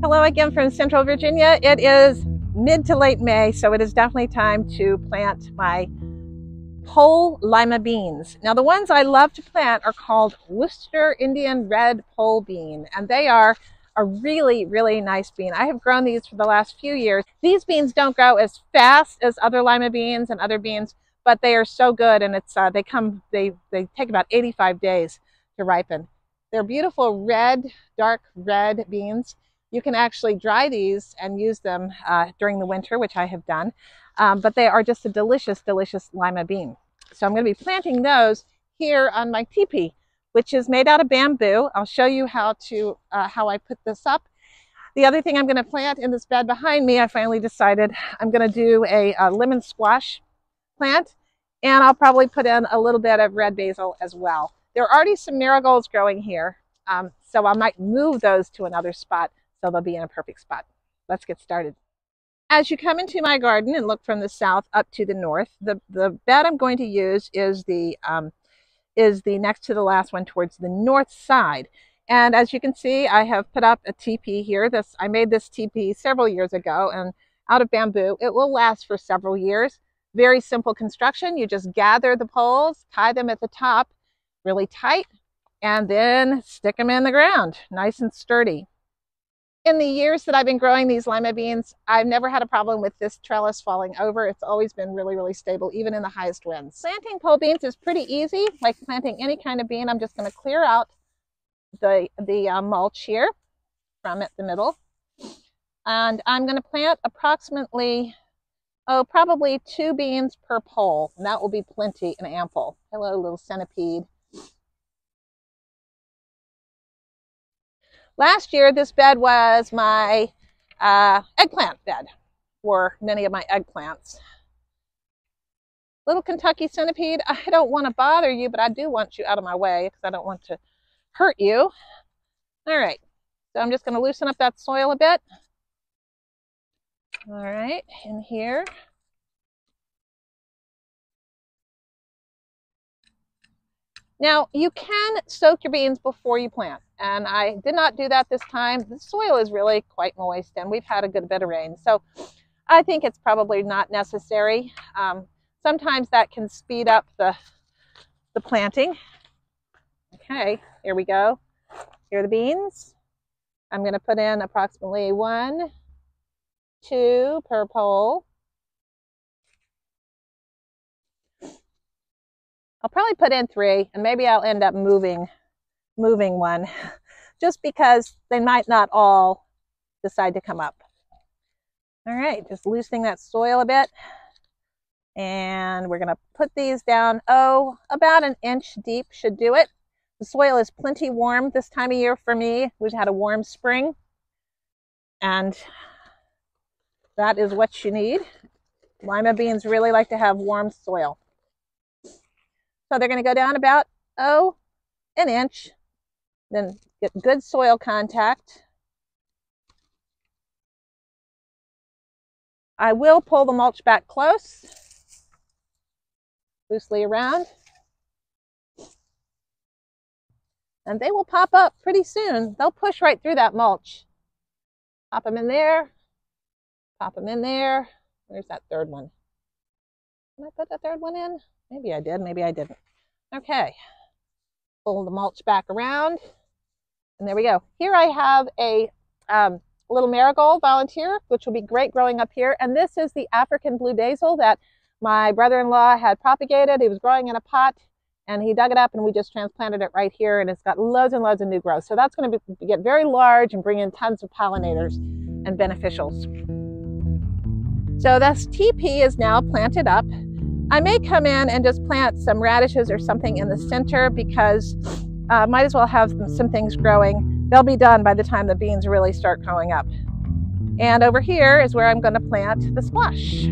Hello again from Central Virginia. It is mid to late May, so it is definitely time to plant my pole lima beans. Now, the ones I love to plant are called Worcester Indian red pole bean, and they are a really, really nice bean. I have grown these for the last few years. These beans don't grow as fast as other lima beans and other beans, but they are so good, and they take about 85 days to ripen. They're beautiful red, dark red beans. You can actually dry these and use them during the winter, which I have done. But they are just a delicious, delicious lima bean. So I'm going to be planting those here on my teepee, which is made out of bamboo. I'll show you how I put this up. The other thing I'm going to plant in this bed behind me, I finally decided I'm going to do a lemon squash plant, and I'll probably put in a little bit of red basil as well. There are already some marigolds growing here, so I might move those to another spot so they'll be in a perfect spot. Let's get started. As you come into my garden and look from the south up to the north, the bed I'm going to use is the next to the last one towards the north side. And as you can see, I have put up a teepee here. I made this teepee several years ago and out of bamboo. It will last for several years. Very simple construction. You just gather the poles, tie them at the top really tight, and then stick them in the ground, nice and sturdy. In the years that I've been growing these lima beans, I've never had a problem with this trellis falling over. It's always been really, really stable, even in the highest winds. Planting pole beans is pretty easy, like planting any kind of bean. I'm just going to clear out the mulch here from the middle. And I'm going to plant approximately, probably 2 beans per pole. And that will be plenty and ample. Hello, little centipede. Last year, this bed was my eggplant bed for many of my eggplants. Little Kentucky centipede, I don't want to bother you, but I do want you out of my way because I don't want to hurt you. All right, so I'm just going to loosen up that soil a bit. All right, in here. Now, you can soak your beans before you plant, and I did not do that this time. The soil is really quite moist, and we've had a good bit of rain, so I think it's probably not necessary. Sometimes that can speed up the planting. Okay, here we go. Here are the beans. I'm going to put in approximately 1, 2 per pole. I'll probably put in 3, and maybe I'll end up moving one just because they might not all decide to come up. All right, just loosening that soil a bit. And we're going to put these down, about 1 inch deep should do it. The soil is plenty warm this time of year for me. We've had a warm spring, and that is what you need. Lima beans really like to have warm soil. So they're going to go down about, 1 inch, then get good soil contact. I will pull the mulch back close, loosely around, and they will pop up pretty soon. They'll push right through that mulch. Pop them in there, pop them in there. Where's that third one? Can I put that third one in? Maybe I did, maybe I didn't. Okay, pull the mulch back around, and there we go. Here I have a little marigold volunteer, which will be great growing up here. And this is the African blue basil that my brother-in-law had propagated. He was growing in a pot, and he dug it up, and we just transplanted it right here, and it's got loads and loads of new growth. So that's going to get very large and bring in tons of pollinators and beneficials. So this teepee is now planted up. I may come in and just plant some radishes or something in the center because might as well have some things growing. They'll be done by the time the beans really start growing up. And over here is where I'm going to plant the squash.